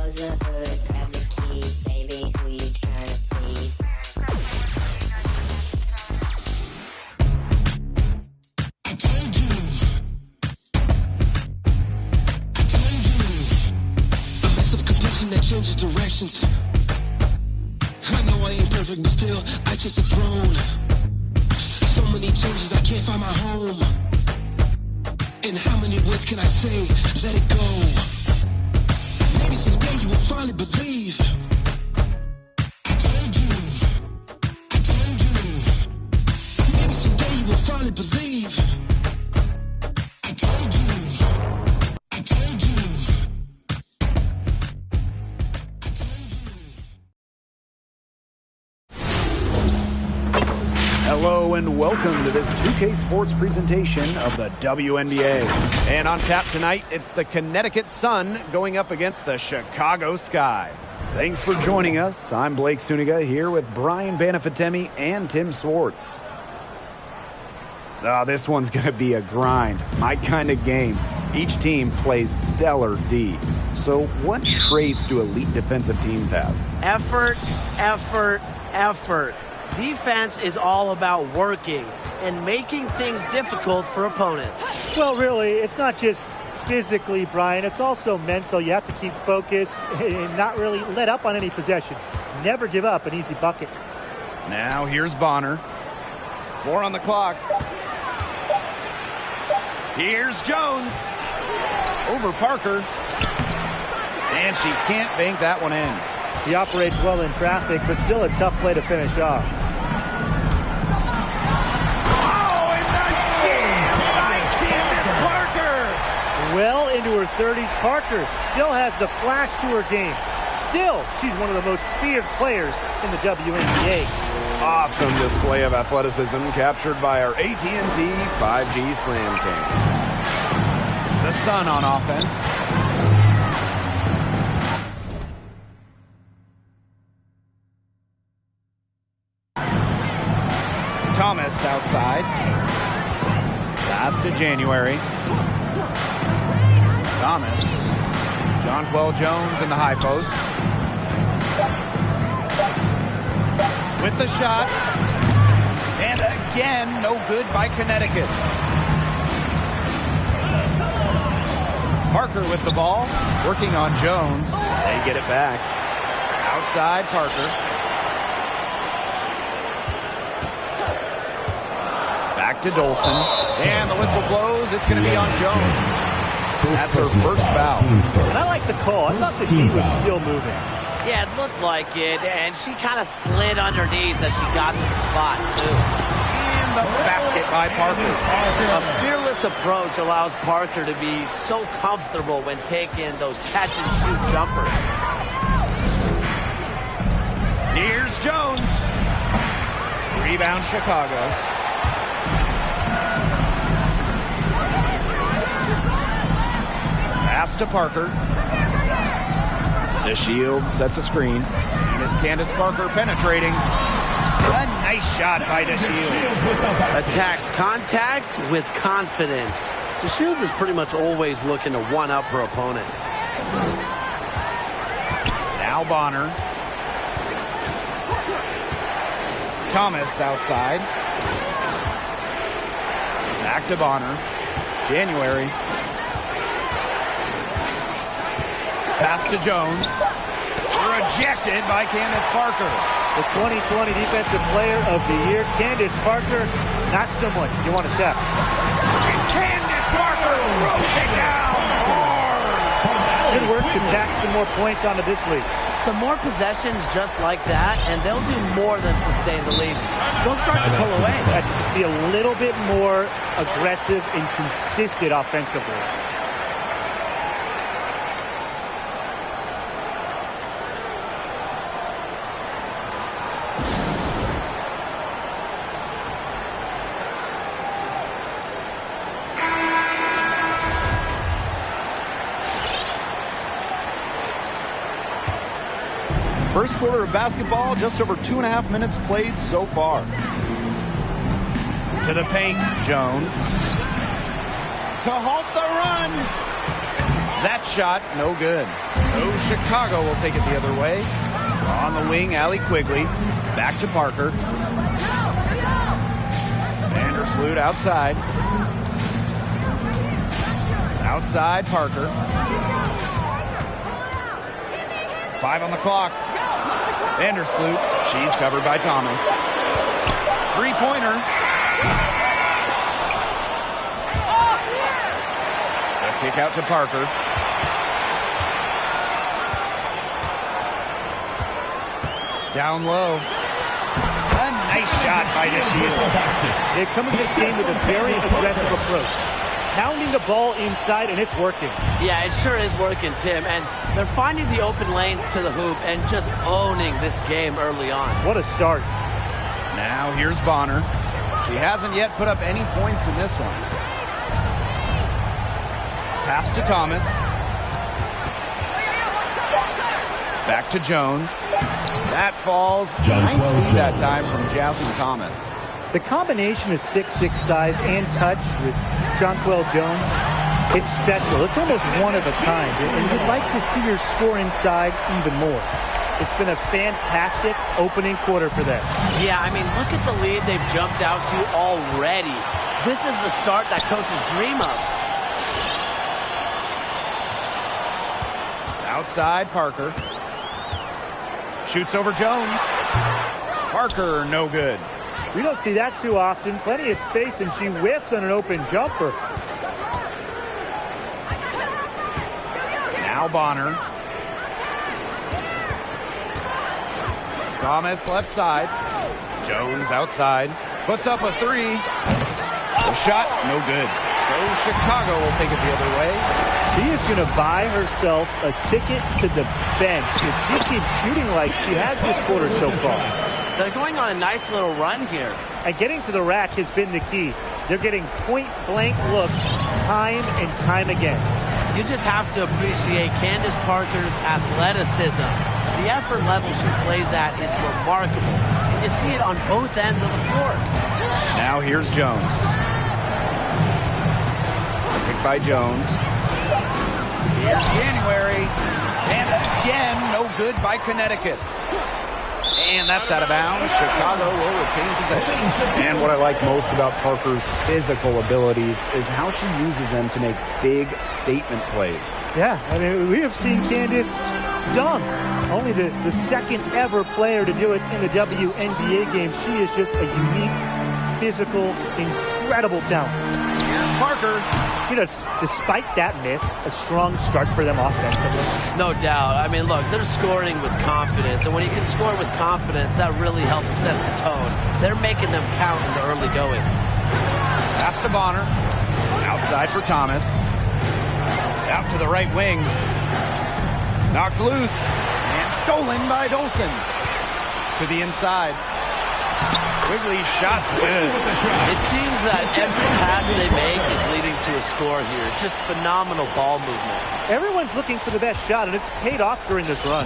close the hood, grab the keys, baby, who you trying to please? I told you. A mess of complexion that changes directions. I know I ain't perfect, but still, I chase a throne. So many changes, I can't find my home. And how many words can I say? Let it go. Maybe someday you will finally believe. I told you. I told you. Maybe someday you will finally believe. I told you. I told you. Hello and welcome to this 2K Sports presentation of the WNBA. And on tap tonight, it's the Connecticut Sun going up against the Chicago Sky. Thanks for joining us. I'm Blake Suniga here with Brian Banafitemi and Tim Swartz. This one's going to be a grind. My kind of game. Each team plays stellar D. So what traits do elite defensive teams have? Effort, effort, effort. Defense is all about working and making things difficult for opponents. Well, really, it's not just physically, Brian. It's also mental. You have to keep focused and not really let up on any possession. Never give up an easy bucket. Now here's Bonner. 4 on the clock. Here's Jones. Over Parker. And she can't bank that one in. He operates well in traffic, but still a tough play to finish off. Oh, and the jam by Candace Parker. Well into her 30s, Parker still has the flash to her game. Still, she's one of the most feared players in the WNBA. Awesome display of athleticism captured by our AT&T 5G Slam King. The Sun on offense. Thomas outside. Pass to January. Thomas. Jonquel Jones in the high post. With the shot. And again, no good by Connecticut. Parker with the ball. Working on Jones. They get it back. Outside Parker. Back to Dolson. And the whistle blows. It's going to be on Jones. That's her first foul. And I like the call. I thought the D was still moving. Yeah, it looked like it, and she kind of slid underneath as she got to the spot, too. And the basket by Parker. A fearless approach allows Parker to be so comfortable when taking those catch-and-shoot jumpers. Here's Jones. Rebound Chicago. Pass to Parker. The Shield sets a screen. And it's Candace Parker penetrating. A nice shot by the Shield. Attacks contact with confidence. The Shields is pretty much always looking to one-up her opponent. Now Bonner. Thomas outside. Back to Bonner. January. Pass to Jones. Rejected by Candace Parker. The 2020 Defensive Player of the Year, Candace Parker, not someone you want to test. Candace Parker throws it down hard. Good work to tack some more points onto this lead. Some more possessions just like that, and they'll do more than sustain the lead. They'll start to pull away. That just be a little bit more aggressive and consistent offensively. First quarter of basketball, just over 2.5 minutes played so far. To the paint, Jones. To halt the run. That shot, no good. So Chicago will take it the other way. On the wing, Allie Quigley. Back to Parker. Vandersloot outside. Outside Parker. 5 on the clock. Vandersloot. She's covered by Thomas. Three-pointer. A kick out to Parker. Down low. A nice shot by DeShields. They come into this game with a very aggressive approach. Pounding the ball inside, and it's working. Yeah, it sure is working, Tim. And they're finding the open lanes to the hoop and just owning this game early on. What a start. Now here's Bonner. She hasn't yet put up any points in this one. Pass to Thomas. Back to Jones. That falls. Nice feed that time from Jasmine Thomas. The combination of 6'6" size and touch with Jonquel Jones, it's special. It's almost one of a kind. And you'd like to see her score inside even more. It's been a fantastic opening quarter for them. Yeah, I mean, look at the lead they've jumped out to already. This is the start that coaches dream of. Outside Parker. Shoots over Jones. Parker, no good. We don't see that too often. Plenty of space, and she whiffs on an open jumper. Now Bonner. Thomas left side. Jones outside. Puts up a three. The shot, no good. So Chicago will take it the other way. She is going to buy herself a ticket to the bench if she keeps shooting like she has this quarter so far. They're going on a nice little run here. And getting to the rack has been the key. They're getting point-blank looks time and time again. You just have to appreciate Candace Parker's athleticism. The effort level she plays at is remarkable. And you see it on both ends of the floor. Now here's Jones. Picked by Jones. Here's January. And again, no good by Connecticut. And that's out of bounds. Chicago will retain possession. And what I like most about Parker's physical abilities is how she uses them to make big statement plays. Yeah, I mean, we have seen Candace dunk. Only the second ever player to do it in the WNBA game. She is just a unique, physical, incredible talent. Here's Parker. You know, despite that miss, a strong start for them offensively. No doubt. I mean, look, they're scoring with confidence. And when you can score with confidence, that really helps set the tone. They're making them count in the early going. Pass to Bonner. Outside for Thomas. Out to the right wing. Knocked loose. And stolen by Dolson. To the inside. Quigley shot's good. It seems that every pass they make is leading to a score here. Just phenomenal ball movement. Everyone's looking for the best shot, and it's paid off during this run.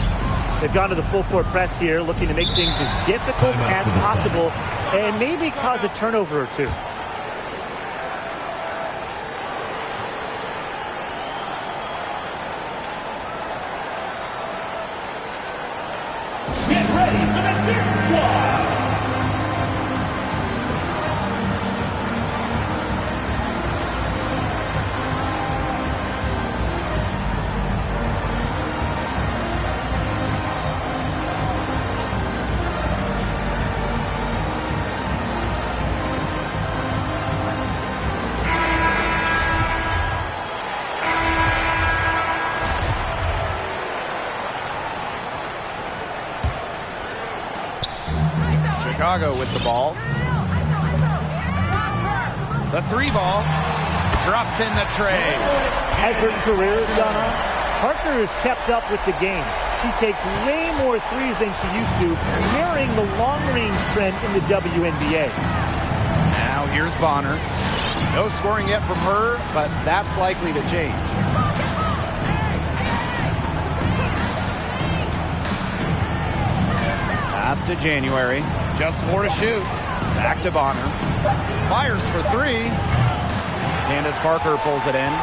They've gone to the full court press here, looking to make things as difficult as possible and maybe cause a turnover or two. Get ready for the Dirt Squad! Chicago with the ball. The three ball drops in the tray. As her career has gone on, Parker has kept up with the game. She takes way more threes than she used to, mirroring the long-range trend in the WNBA. Now here's Bonner. No scoring yet from her, but that's likely to change. Pass to January. Just 4 to shoot. Back to Bonner. Fires for three. Candace Parker pulls it in.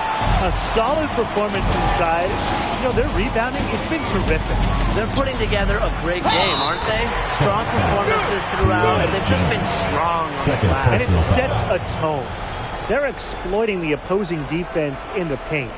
A solid performance inside. You know, their rebounding, it's been terrific. They're putting together a great game, aren't they? Strong performances throughout, and they've just been strong on the glass. And it sets a tone. They're exploiting the opposing defense in the paint.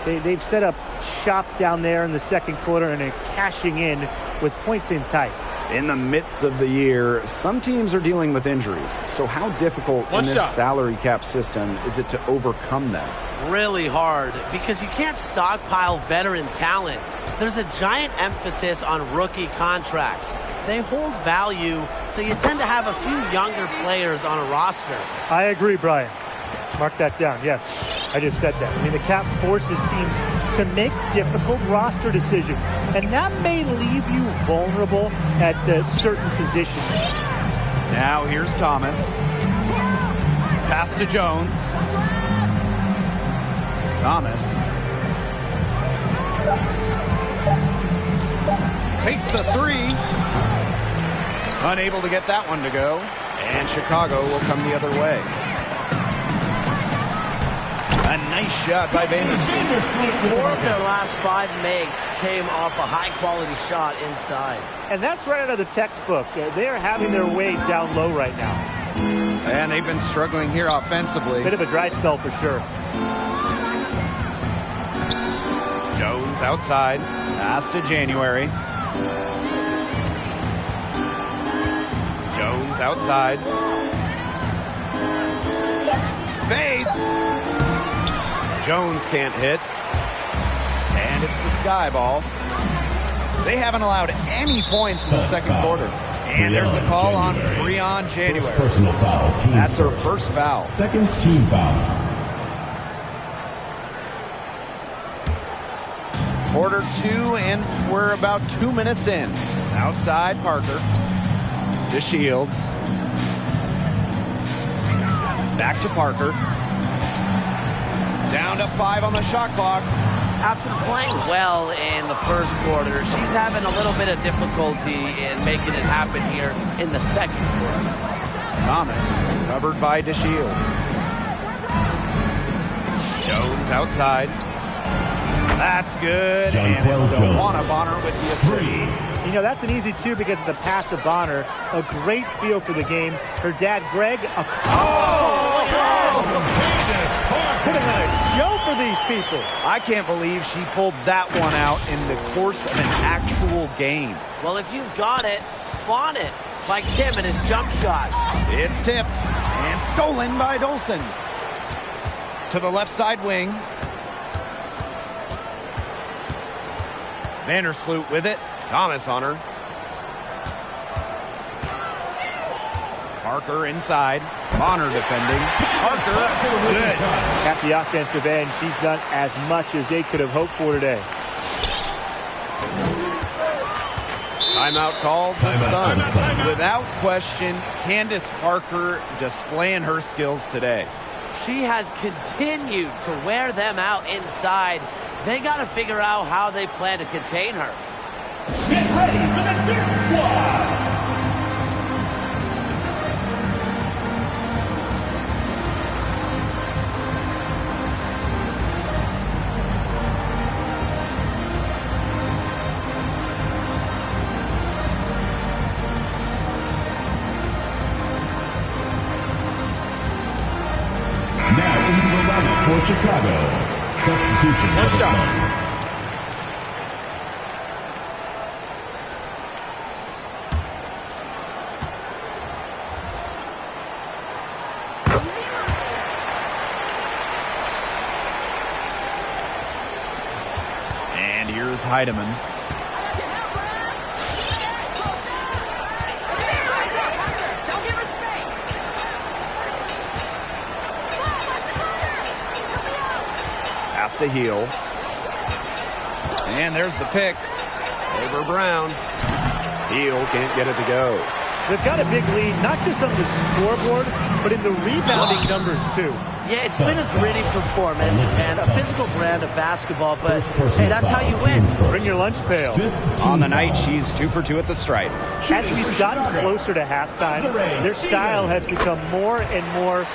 They've set up shop down there in the second quarter and are cashing in with points in tight. In the midst of the year, some teams are dealing with injuries. So how difficult in this salary cap system is it to overcome them? Really hard, because you can't stockpile veteran talent. There's a giant emphasis on rookie contracts. They hold value, so you tend to have a few younger players on a roster. I agree, Brian. Mark that down. Yes, I just said that. I mean, the cap forces teams to make difficult roster decisions, and that may leave you vulnerable at certain positions. Now here's Thomas. Pass to Jones. Thomas takes the three. Unable to get that one to go. And Chicago will come the other way. A nice shot by Vanderbilt. 4 of their last 5 makes came off a high-quality shot inside. And that's right out of the textbook. They're having their way down low right now. And they've been struggling here offensively. Bit of a dry spell for sure. Jones outside. Pass to January. Jones outside. Fades. Jones can't hit. And it's the sky ball. They haven't allowed any points in the second quarter. And there's the call on Breon January. Personal foul. That's her first foul. Second team foul. Quarter 2, and we're about 2 minutes in. Outside, Parker. To Shields. Back to Parker. Down to 5 on the shot clock. After playing well in the first quarter, she's having a little bit of difficulty in making it happen here in the second quarter. Thomas, covered by DeShields. Jones outside. That's good. And it's DeWanna Bonner with the assist. You know, that's an easy 2 because of the pass of Bonner. A great feel for the game. Her dad, Greg, put on a show for these people. I can't believe she pulled that one out in the course of an actual game. Well, if you've got it, flaunt it, like Tim and his jump shot. It's tipped and stolen by Dolson. To the left side wing. Vandersloot with it. Thomas on her. Parker inside. Bonner defending. Parker, good. At the offensive end, she's done as much as they could have hoped for today. Timeout called the Suns. Without question, Candace Parker displaying her skills today. She has continued to wear them out inside. They got to figure out how they plan to contain her. Get ready for the Dirt Squad! Now into the lineup for Chicago. Substitution for the Suns. And here's Heidemann. Pass to Heel. And there's the pick. Over Brown. Heel can't get it to go. They've got a big lead, not just on the scoreboard, but in the rebounding numbers, too. Yeah, it's been a gritty performance and a physical brand of basketball, but hey, that's how you win. Bring your lunch pail. On the night, she's 2 for 2 at the stripe. As we've gotten closer to halftime, their style has become more and more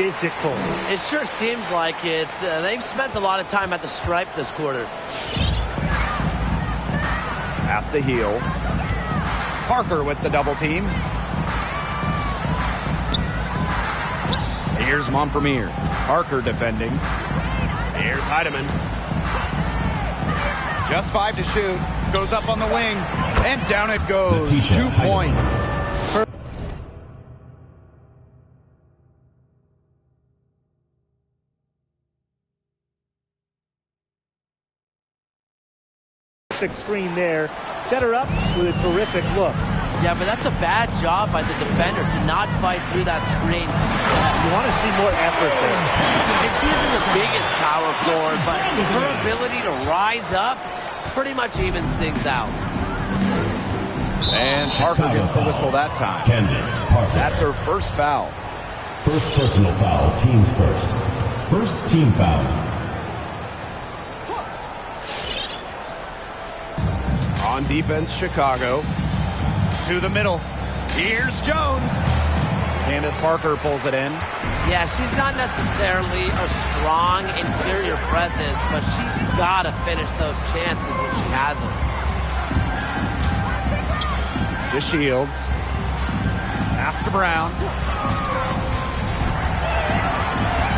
physical. It sure seems like it. They've spent a lot of time at the stripe this quarter. Pass to Heel. Parker with the double team. Here's Montpremier. Parker defending. Here's Heidemann. Just 5 to shoot. Goes up on the wing. And down it goes. 2 points. Screen there. Set her up with a terrific look. Yeah, but that's a bad job by the defender to not fight through that screen. You want to see more effort there. And she isn't the biggest power forward, but her ability to rise up pretty much evens things out. And Parker gets the whistle that time. Candace Parker. That's her first foul. First personal foul, teams first. First team foul. On defense, Chicago. To the middle. Here's Jones. Candace Parker pulls it in. Yeah, she's not necessarily a strong interior presence, but she's got to finish those chances when she has them. To Shields. Pass to Brown.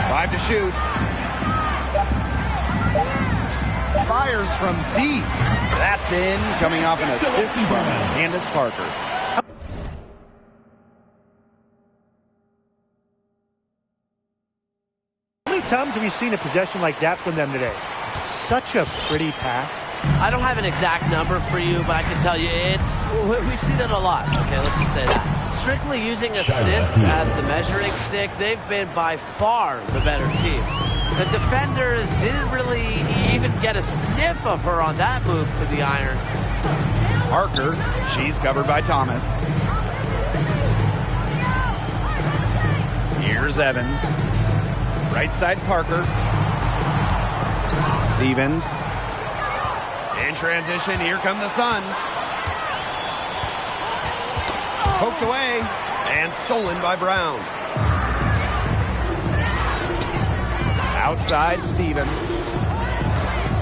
5 to shoot. Fires from deep. That's in, coming off an assist from Candace Parker. How many times have you seen a possession like that from them today? Such a pretty pass. I don't have an exact number for you, but I can tell you we've seen it a lot. Okay, let's just say that. Strictly using assists as the measuring stick, they've been by far the better team. The defenders didn't really even get a sniff of her on that move to the iron. Parker, she's covered by Thomas. Here's Evans. Right side Parker. Stevens. In transition, here come the Sun. Poked away and stolen by Brown. Outside Stevens.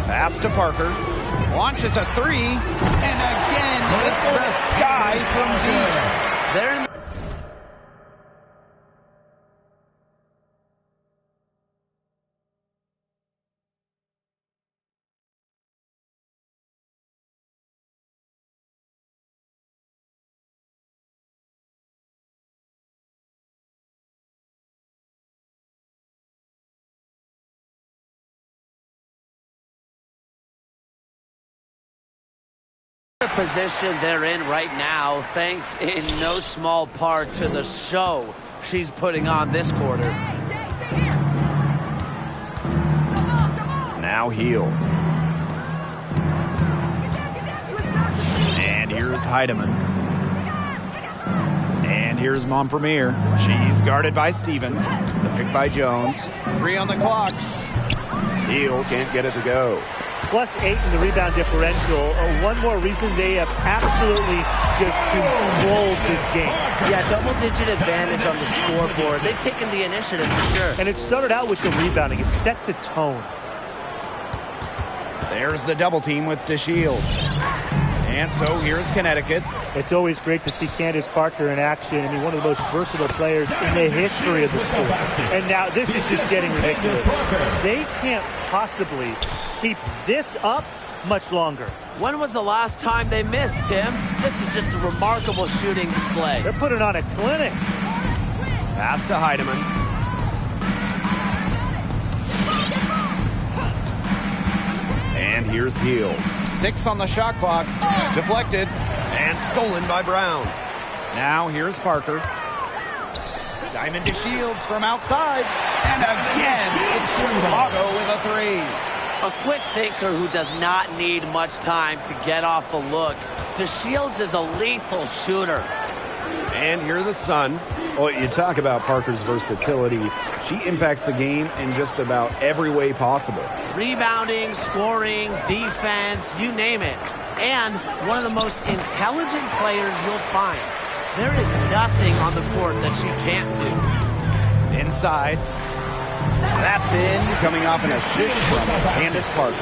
Pass to Parker. Launches a 3. And again, it's the sky from deep. They're in the position they're in right now, thanks in no small part to the show she's putting on this quarter. Now Heel. And here's Heidemann. And here's Montpremier. She's guarded by Stevens. The pick by Jones. 3 on the clock. Heel can't get it to go. +8 in the rebound differential. One more reason they have absolutely just controlled this game. Yeah, double-digit advantage on the scoreboard. They've taken the initiative for sure. And it started out with the rebounding. It sets a tone. There's the double team with DeShields. And so here's Connecticut. It's always great to see Candace Parker in action. I mean, one of the most versatile players in the history of the sport. And now this is just getting ridiculous. They can't possibly keep this up much longer. When was the last time they missed, Tim? This is just a remarkable shooting display. They're putting on a clinic. Pass to Heidemann. And here's Heel. 6 on the shot clock. Deflected and stolen by Brown. Now here's Parker. Diamond to Shields from outside. And again, it's Chicago with a 3. A quick thinker who does not need much time to get off a look. DeShields is a lethal shooter. And here the Sun. Well, you talk about Parker's versatility. She impacts the game in just about every way possible. Rebounding, scoring, defense, you name it. And one of the most intelligent players you'll find. There is nothing on the court that she can't do. inside. That's in, coming off an assist from Candace Parker.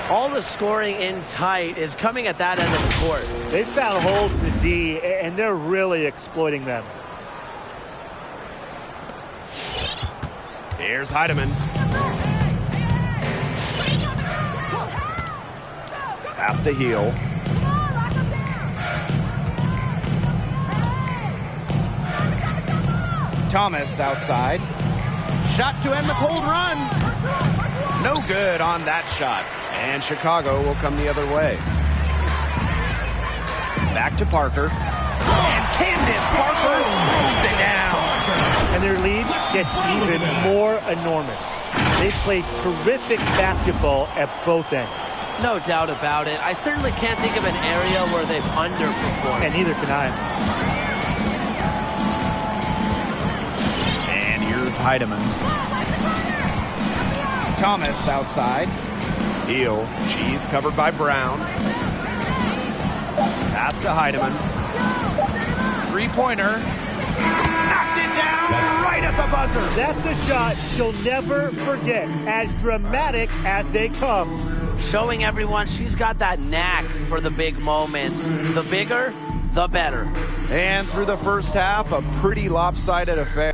All the scoring in tight is coming at that end of the court. They found holes in the D, and they're really exploiting them. Here's Heidemann. Pass to Heel. Thomas outside. Shot to end the cold run. No good on that shot. And Chicago will come the other way. Back to Parker. And Candace Parker moves it down. And their lead gets even more enormous. They play terrific basketball at both ends. No doubt about it. I certainly can't think of an area where they've underperformed. And neither can I. And here's Heidemann. Thomas outside. Heel. She's covered by Brown. Pass to Heidemann. Three-pointer. Knocked it down right at the buzzer. That's a shot she'll never forget, as dramatic as they come. Showing everyone she's got that knack for the big moments. The bigger, the better. And through the first half, a pretty lopsided affair.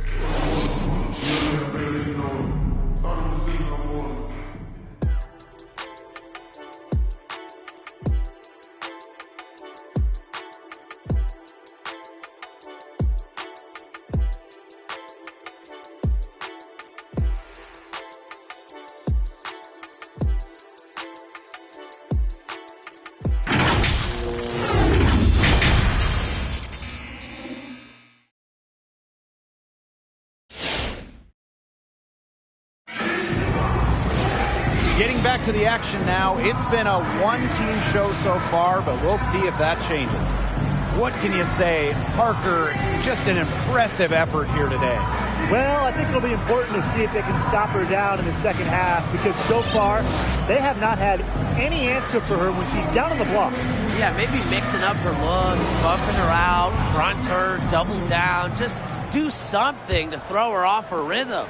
Getting back to the action now, it's been a one-team show so far, but we'll see if that changes. What can you say? Parker, just an impressive effort here today. Well, I think it'll be important to see if they can stop her down in the second half, because so far, they have not had any answer for her when she's down on the block. Yeah, maybe mixing up her looks, bumping her out, front her, double down. Just do something to throw her off her rhythm.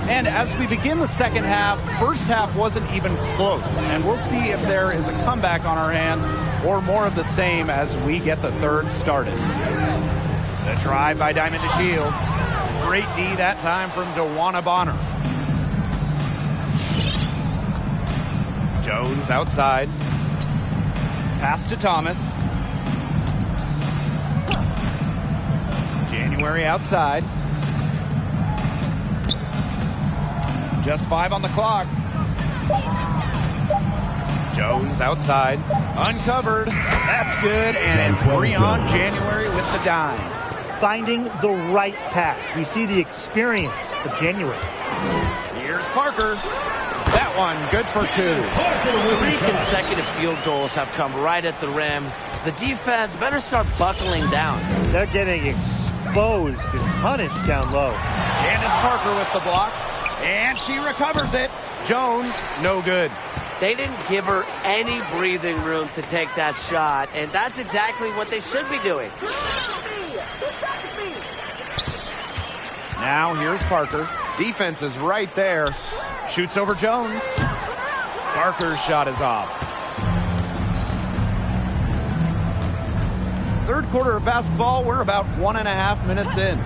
And as we begin the second half, first half wasn't even close. And we'll see if there is a comeback on our hands or more of the same as we get the third started. The drive by Diamond to Shields. Great D that time from DeWanna Bonner. Jones outside. Pass to Thomas. January outside. Just 5 on the clock. Jones outside. Uncovered. That's good. And it's Breon January with the dime. Finding the right pass. We see the experience of January. Here's Parker. That one good for 2. 3 consecutive field goals have come right at the rim. The defense better start buckling down. They're getting exposed and punished down low. Candace Parker with the block. And she recovers it. Jones, no good. They didn't give her any breathing room to take that shot, and that's exactly what they should be doing. Now here's Parker. Defense is right there. Shoots over Jones. Parker's shot is off. Third quarter of basketball, we're about 1.5 minutes in.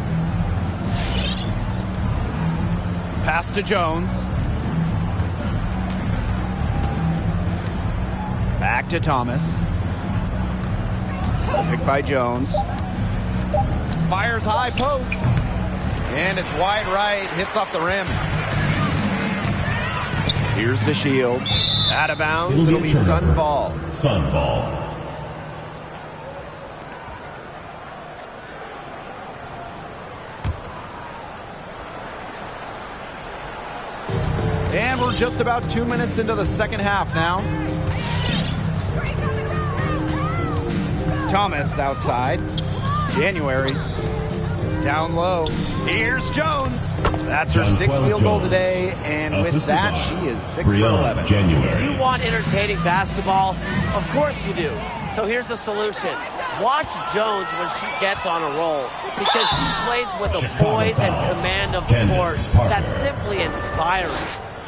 Pass to Jones. Back to Thomas. Picked by Jones. Fires high post. And it's wide right. Hits off the rim. Here's the Shields. Out of bounds. It'll be Sun ball. Sun ball. And we're just about 2 minutes into the second half now. Thomas outside. January. Down low. Here's Jones. That's her 6th field goal today. And with that, she is 6 for 11. January. You want entertaining basketball? Of course you do. So here's a solution. Watch Jones when she gets on a roll because she plays with a poise and command of the court that's simply inspiring.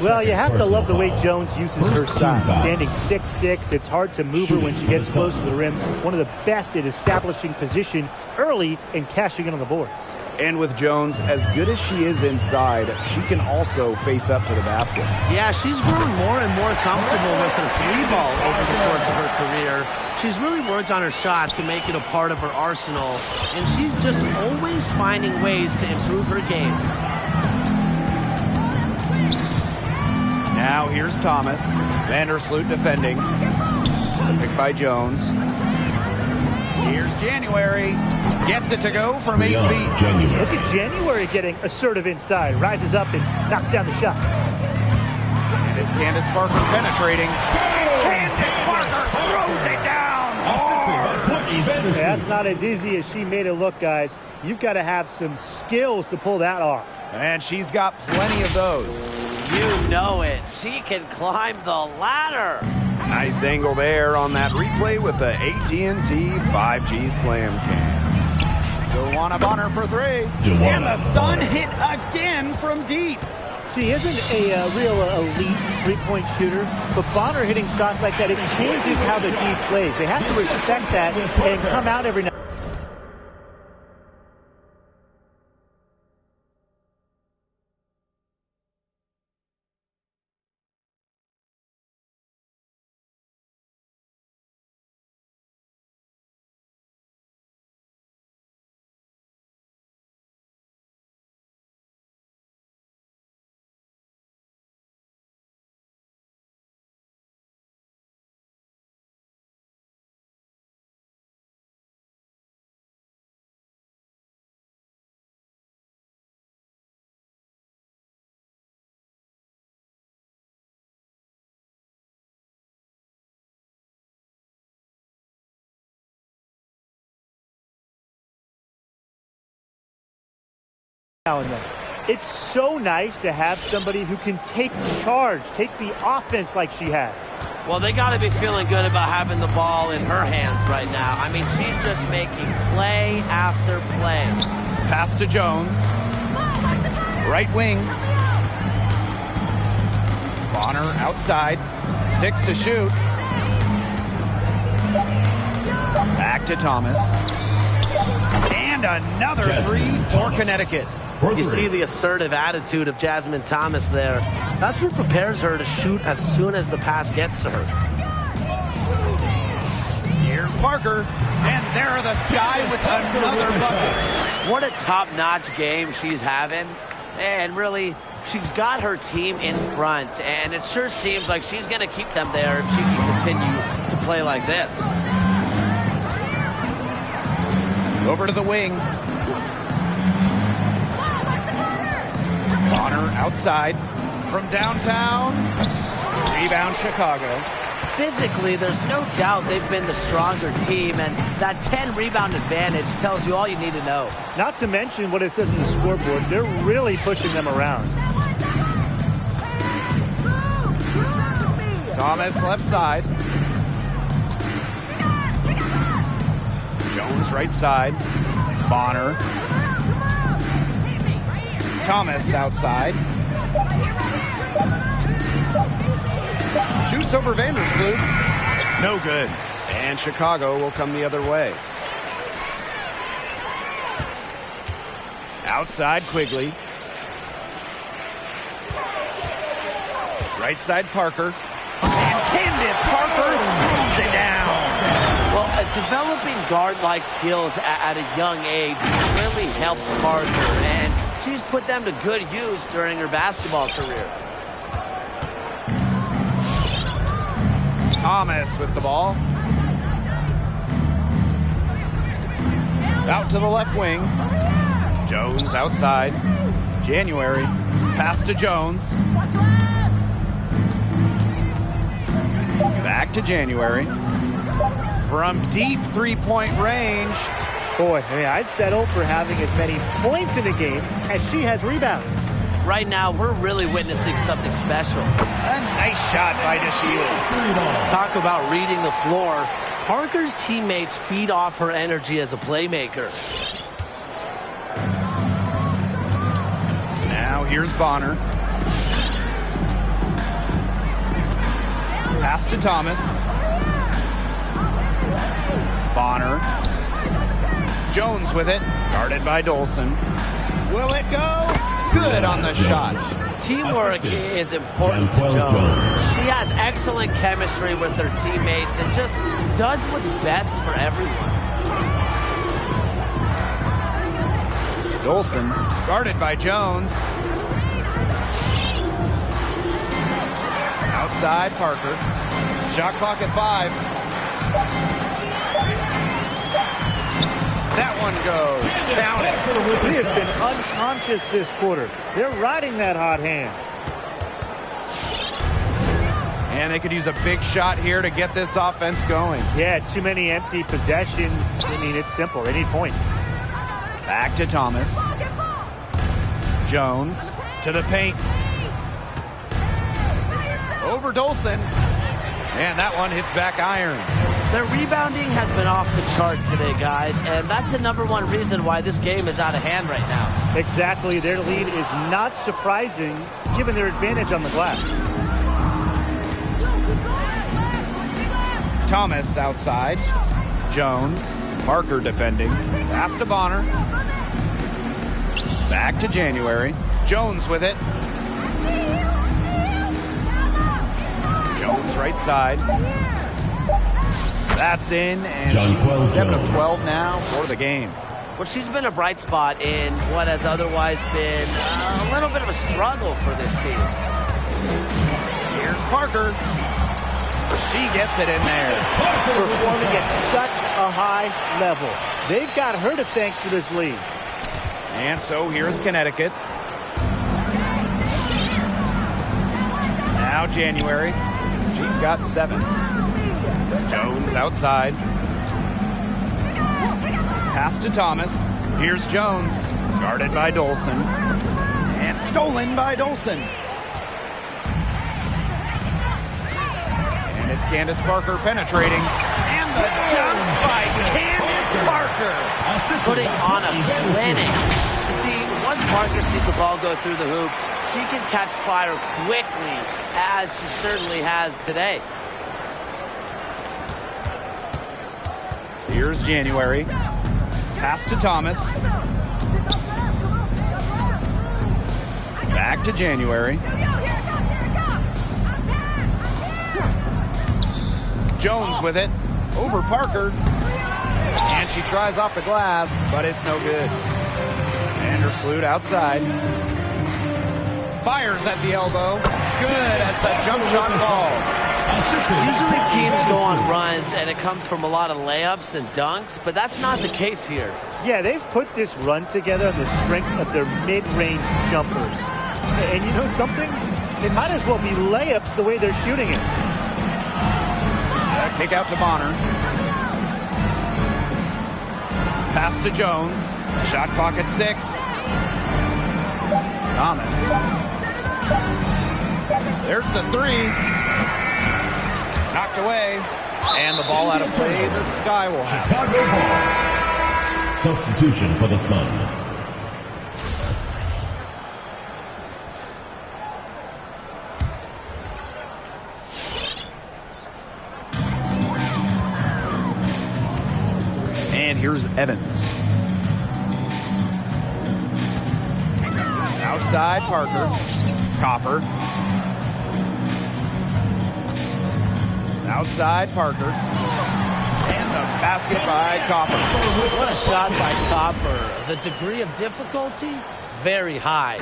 Well, you have to love the way Jones uses her size. Standing 6'6", it's hard to move her when she gets close to the rim. One of the best at establishing position early and cashing in on the boards. And with Jones, as good as she is inside, she can also face up to the basket. Yeah, she's grown more and more comfortable with her three ball over the course of her career. She's really worked on her shot to make it a part of her arsenal, and she's just always finding ways to improve her game. Now here's Thomas. Vandersloot defending. Picked by Jones. Here's January. Gets it to go from 8 feet. Look at January getting assertive inside. Rises up and knocks down the shot. And it's Candace Parker penetrating. Candace Parker throws it down hard. That's not as easy as she made it look, guys. You've got to have some skills to pull that off. And she's got plenty of those. You know it. She can climb the ladder. Nice angle there on that replay with the AT&T 5G Slam Cam. Joanna Bonner for three. And the Sun hit again from deep. She isn't a real elite three-point shooter, but Bonner hitting shots like that, it changes how the team plays. They have to respect that and come out every night. It's so nice to have somebody who can take charge, take the offense like she has. Well, they got to be feeling good about having the ball in her hands right now. I mean, she's just making play after play. Pass to Jones. Right wing. Bonner outside. 6 to shoot. Back to Thomas. And another three for Connecticut. You see the assertive attitude of Jasmine Thomas there. That's what prepares her to shoot as soon as the pass gets to her. Here's Parker, and there are the Sky with another bucket. What a top-notch game she's having. And really, she's got her team in front, and it sure seems like she's going to keep them there if she can continue to play like this. Over to the wing. Bonner outside from downtown. Rebound Chicago. Physically, there's no doubt they've been the stronger team, and that 10-rebound advantage tells you all you need to know. Not to mention what it says on the scoreboard. They're really pushing them around. Thomas left side. Jones right side. Bonner. Thomas outside. Shoots over Vandersloot. No good. And Chicago will come the other way. Outside Quigley. Right side Parker. And Candace Parker throws it down. Well, developing guard-like skills at a young age really helped Parker, and she's put them to good use during her basketball career. Thomas with the ball. Out to the left wing. Jones outside. January. Pass to Jones. Back to January. From deep three-point range. Boy, I mean, I'd settle for having as many points in the game as she has rebounds. Right now, we're really witnessing something special. A nice shot by DeShields. Talk about reading the floor. Parker's teammates feed off her energy as a playmaker. Now here's Bonner. Pass to Thomas. Bonner. Jones with it. Guarded by Dolson. Will it go? Good on the shot. Teamwork is important to Jones. She has excellent chemistry with her teammates and just does what's best for everyone. Dolson, guarded by Jones. Outside Parker. Shot clock at 5. That one goes. Count it. He has been unconscious this quarter. They're riding that hot hand. And they could use a big shot here to get this offense going. Yeah, too many empty possessions. I mean, it's simple. They need points. Back to Thomas. Jones to the paint. Over Dolson. And that one hits back iron. Their rebounding has been off the chart today, guys, and that's the #1 reason why this game is out of hand right now. Exactly. Their lead is not surprising given their advantage on the glass. Thomas outside. Jones. Parker defending. Pass to Bonner. Back to January. Jones with it. Jones right side. That's in, and she's 7 of 12 now for the game. Well, she's been a bright spot in what has otherwise been a little bit of a struggle for this team. Here's Parker. She gets it in there. Performing at such a high level. They've got her to thank for this lead. And so here's Connecticut. Now January. She's got 7. Jones outside. Pass to Thomas. Here's Jones. Guarded by Dolson. And stolen by Dolson. And it's Candace Parker penetrating. And the dunk by Candace Parker. Putting on a clinic. You see, once Parker sees the ball go through the hoop, she can catch fire quickly, as she certainly has today. Here's January. Pass to Thomas. Back to January. Jones with it. Over Parker. And she tries off the glass, but it's no good. Vandersloot outside. Fires at the elbow. Good as the jump shot falls. Usually teams go on runs and it comes from a lot of layups and dunks, but that's not the case here. Yeah, they've put this run together on the strength of their mid-range jumpers. And you know something? It might as well be layups the way they're shooting it. Kick out to Bonner. Pass to Jones. Shot clock at 6. Thomas. There's the 3. Knocked away. And the ball out of play. The Sky will have it. Chicago ball. Substitution for the Sun. And here's Evans. Outside Parker. Copper. Outside Parker. And the basket by Copper. What a shot by Copper. The degree of difficulty, very high.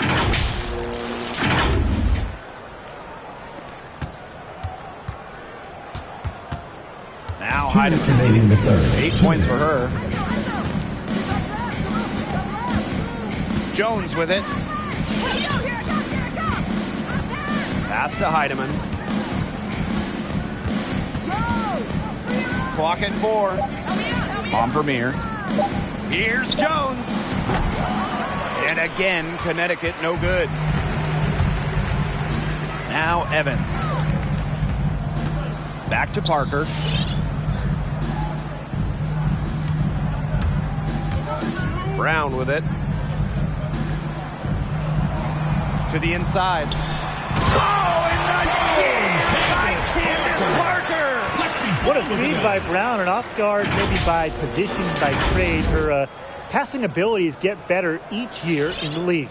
Now 2 minutes remaining in the third. 8 points for her. Jones with it. Pass to Heidemann. Clock at 4. On Vermeer. Here's Jones. And again, Connecticut no good. Now Evans. Back to Parker. Brown with it. To the inside. Oh, and not by Candace Parker. What a feed by Brown, and off guard maybe by position, by trade. Her passing abilities get better each year in the league.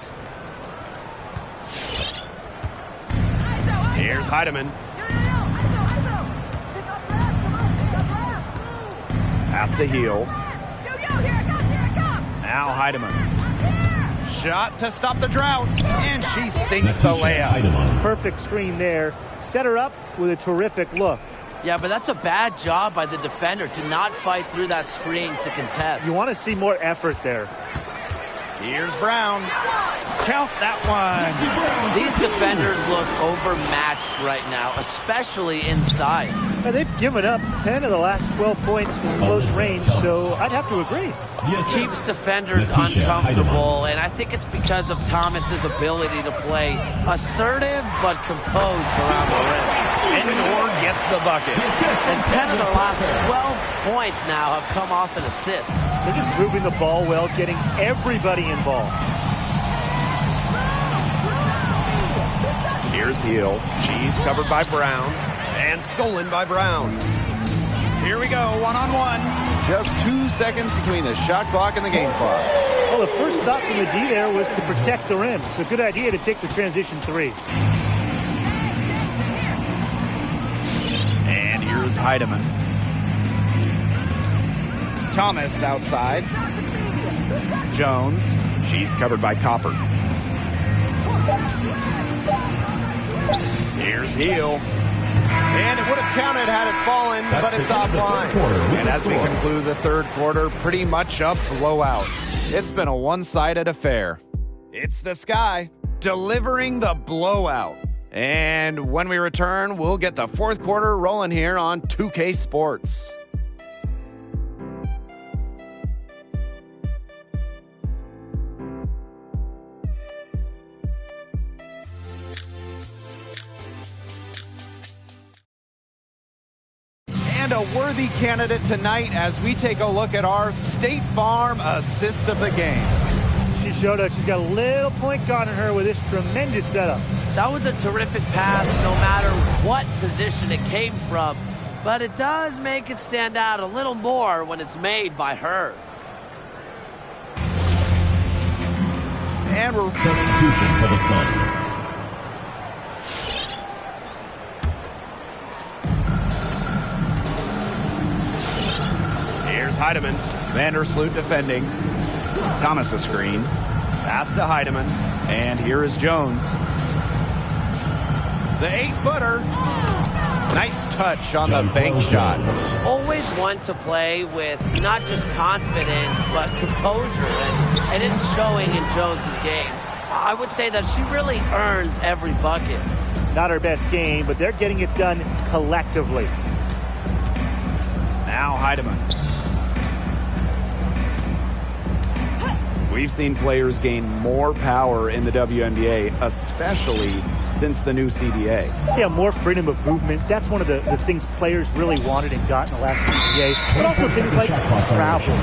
Here's Heidemann. Pass to Heel. Now Heidemann. Shot to stop the drought, and she sinks the layup. Perfect screen there. Set her up with a terrific look. Yeah, but that's a bad job by the defender to not fight through that screen to contest. You want to see more effort there. Here's Brown. Count that one. These defenders look overmatched right now, especially inside. Now, they've given up 10 of the last 12 points from close range, so I'd have to agree. Keeps defenders uncomfortable, and I think it's because of Thomas's ability to play assertive but composed around the rim. And Moore gets the bucket. And 10 of the last 12 points now have come off an assist. They're just moving the ball well, getting everybody involved. Here's Heel. She's covered by Brown and stolen by Brown. Here we go, one-on-one. Just 2 seconds between the shot clock and the game clock. Well, the first thought from the D there was to protect the rim. So good idea to take the transition three. And here's Heidemann. Thomas outside. Jones. She's covered by Copper. Here's Heel. And it would have counted had it fallen, but it's offline. And as we conclude the third quarter, pretty much a blowout. It's been a one-sided affair. It's the Sky delivering the blowout. And when we return, we'll get the fourth quarter rolling here on 2K Sports. And a worthy candidate tonight as we take a look at our State Farm assist of the game. She showed us she's got a little point guard in her with this tremendous setup. That was a terrific pass no matter what position it came from, but it does make it stand out a little more when it's made by her. And we're Substitution for the Sun. Here's Heidemann. Vandersloot defending. Thomas a screen. Pass to Heidemann. And here is Jones. The 8-footer. Nice touch on the bank shot. Always one to play with not just confidence, but composure, and it's showing in Jones's game. I would say that she really earns every bucket. Not her best game, but they're getting it done collectively. Now Heidemann. We've seen players gain more power in the WNBA, especially since the new CBA. Yeah, more freedom of movement. That's one of the things players really wanted and got in the last CBA. But also things like travel,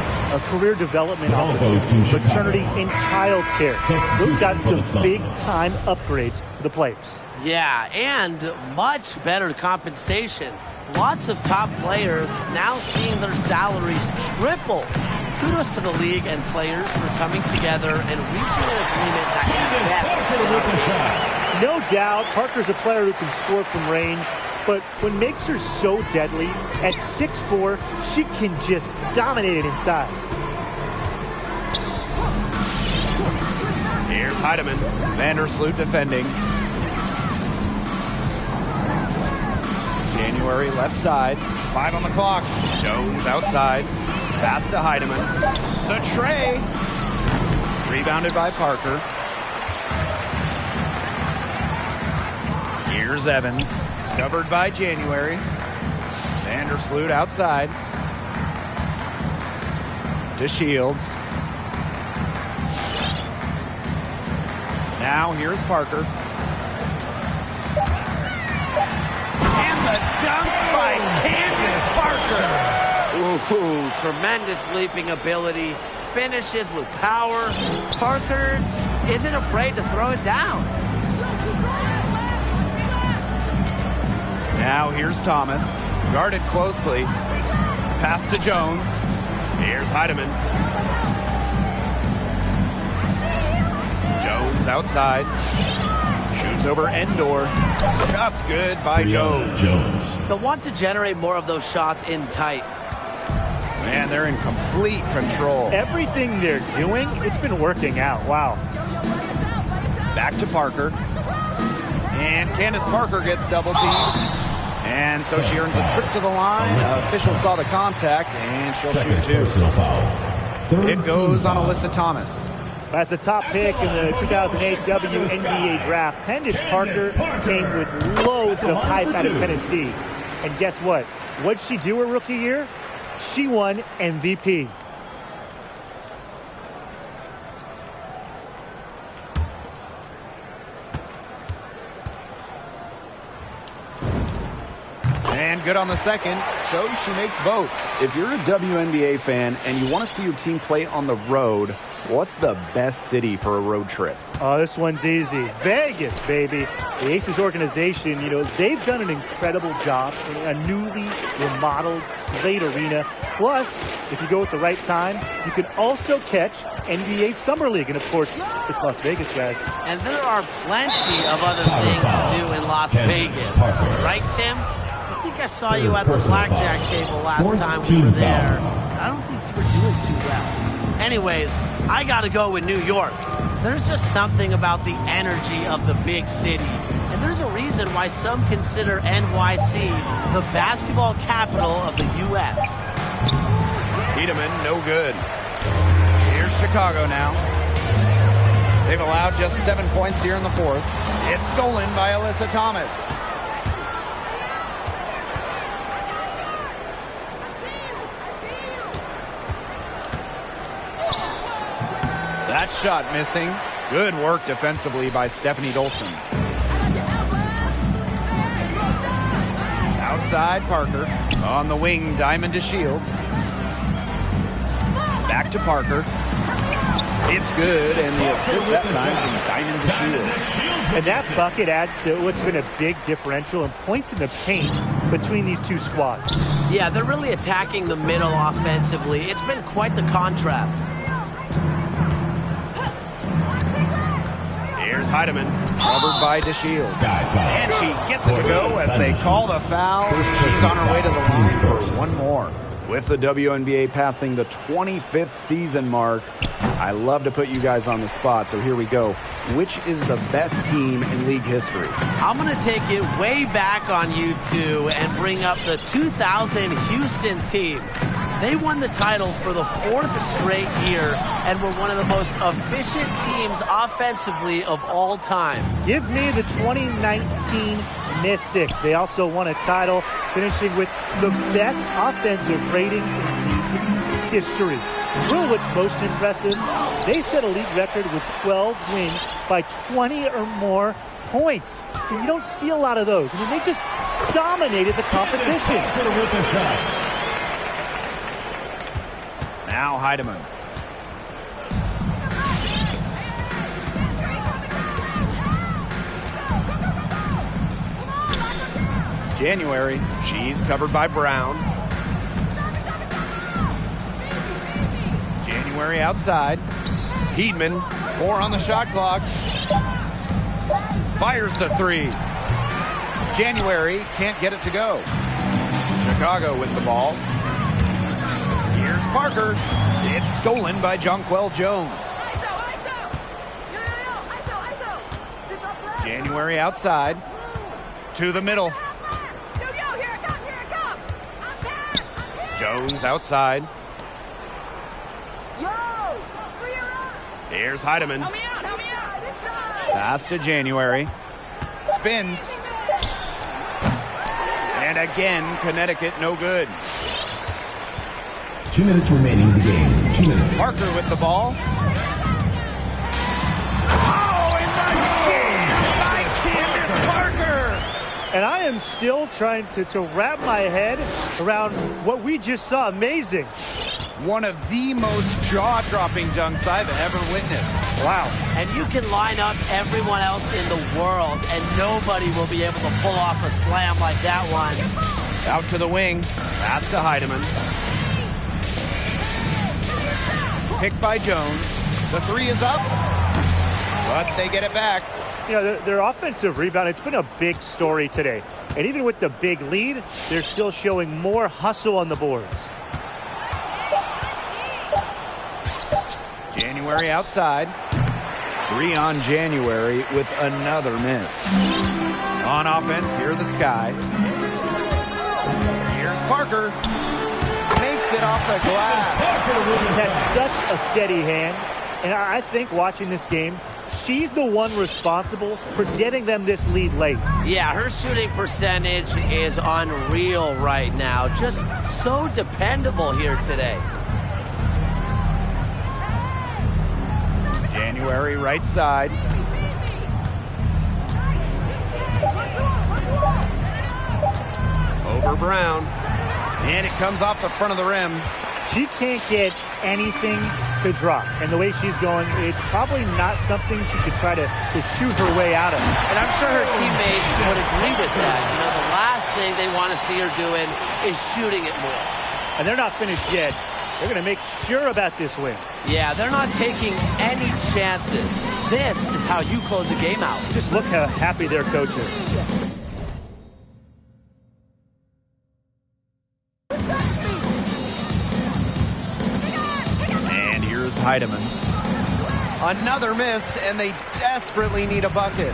career development opportunities, maternity and child care. Those got some big-time upgrades for the players. Yeah, and much better compensation. Lots of top players now seeing their salaries triple. Kudos to the league and players for coming together and reaching an agreement that No doubt, Parker's a player who can score from range, but what makes her so deadly, at 6'4", she can just dominate it inside. Here's Heidemann. Vandersloot defending. January left side. 5 on the clock. Jones outside. Pass to Heidemann. The tray. Rebounded by Parker. Here's Evans. Covered by January. Vandersloot outside. To Shields. Now here's Parker. And the dunk by Candace Parker. Ooh, tremendous leaping ability, finishes with power. Parker isn't afraid to throw it down. Now here's Thomas. Guarded closely. Pass to Jones. Here's Heidemann. Jones outside. Shoots over Endor. Shot's good by Jones. They'll want to generate more of those shots in tight. Man, they're in complete control. Everything they're doing, it's been working out. Wow. Back to Parker. And Candace Parker gets double teamed. And so she earns a trip to the line. Official saw the contact, and she'll shoot two. It goes on Alyssa Thomas. As the top pick in the 2008 WNBA draft, Candace Parker came with loads of hype out of Tennessee. And guess what? What'd she do her rookie year? She won MVP. And good on the second, so she makes both. If you're a WNBA fan and you want to see your team play on the road, what's the best city for a road trip? Oh, this one's easy. Vegas, baby. The Aces organization, they've done an incredible job in a newly remodeled, great arena. Plus, if you go at the right time, you can also catch NBA Summer League. And, of course, it's Las Vegas, guys. And there are plenty of other things to do in Las Vegas. Right, Tim? I think I saw you at the blackjack table last time we were there. I don't think you were doing too well. Anyways, I got to go with New York. There's just something about the energy of the big city. And there's a reason why some consider NYC the basketball capital of the U.S. Tiedemann, no good. Here's Chicago now. They've allowed just 7 points here in the fourth. It's stolen by Alyssa Thomas. That shot missing. Good work defensively by Stephanie Dolson. Outside Parker. On the wing, Diamond to Shields. Back to Parker. It's good, and the assist that time from Diamond to Shields. And that bucket adds to what's been a big differential in points in the paint between these two squads. Yeah, they're really attacking the middle offensively. It's been quite the contrast. Here's Heidemann, covered by DeShields. And she gets it to go as they call the foul. She's on her way to the line for one more. With the WNBA passing the 25th season mark, I love to put you guys on the spot, so here we go. Which is the best team in league history? I'm going to take it way back on you two and bring up the 2000 Houston team. They won the title for the fourth straight year and were one of the most efficient teams offensively of all time. Give me the 2019 Mystics. They also won a title, finishing with the best offensive rating in history. Really, what's most impressive, they set a league record with 12 wins by 20 or more points. So you don't see a lot of those. I mean, they just dominated the competition. Now Heidemann. January, she's covered by Brown. January outside. Heedman, 4 on the shot clock. Fires the 3. January can't get it to go. Chicago with the ball. Here's Parker. It's stolen by Jonquel Jones. January outside. To the middle. Jones outside. Here's Heidemann. Pass to January. Spins. And again, Connecticut no good. 2 minutes remaining in the game. 2 minutes. Parker with the ball. Oh, and by Candace Parker. And I am still trying to wrap my head around what we just saw. Amazing. One of the most jaw-dropping dunks I've ever witnessed. Wow. And you can line up everyone else in the world, and nobody will be able to pull off a slam like that one. Out to the wing. Pass to Heidemann. Picked by Jones. The three is up, but they get it back. You know, their offensive rebound, it's been a big story today. And even with the big lead, they're still showing more hustle on the boards. January outside. 3 on January with another miss. On offense, here are the Sky. Here's Parker. Makes it off the glass. He's had such a steady hand. And I think watching this game, she's the one responsible for getting them this lead late. Yeah, her shooting percentage is unreal right now. Just so dependable here today. January right side. Over Brown. And it comes off the front of the rim. She can't get anything to drop. And the way she's going, it's probably not something she could try to shoot her way out of. And I'm sure her teammates would agree with that. You know, the last thing they want to see her doing is shooting it more. And they're not finished yet. They're going to make sure about this win. Yeah, they're not taking any chances. This is how you close a game out. Just look how happy their coach is. And here's Heidemann. Another miss, and they desperately need a bucket.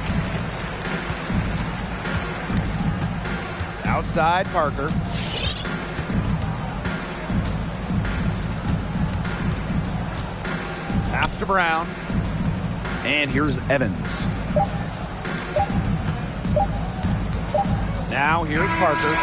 Outside, Parker. Pass to Brown. And here's Evans. Now here's Parker.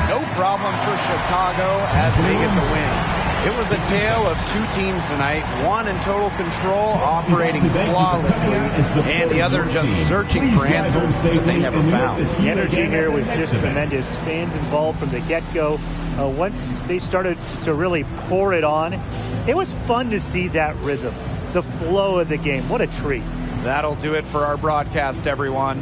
No problem for Chicago as they get the win. It was a tale of two teams tonight, one in total control, operating flawlessly, and the other just searching for answers that they never found. The energy here was just tremendous. Fans involved from the get-go. Once they started to really pour it on, it was fun to see that rhythm, the flow of the game. What a treat. That'll do it for our broadcast, everyone.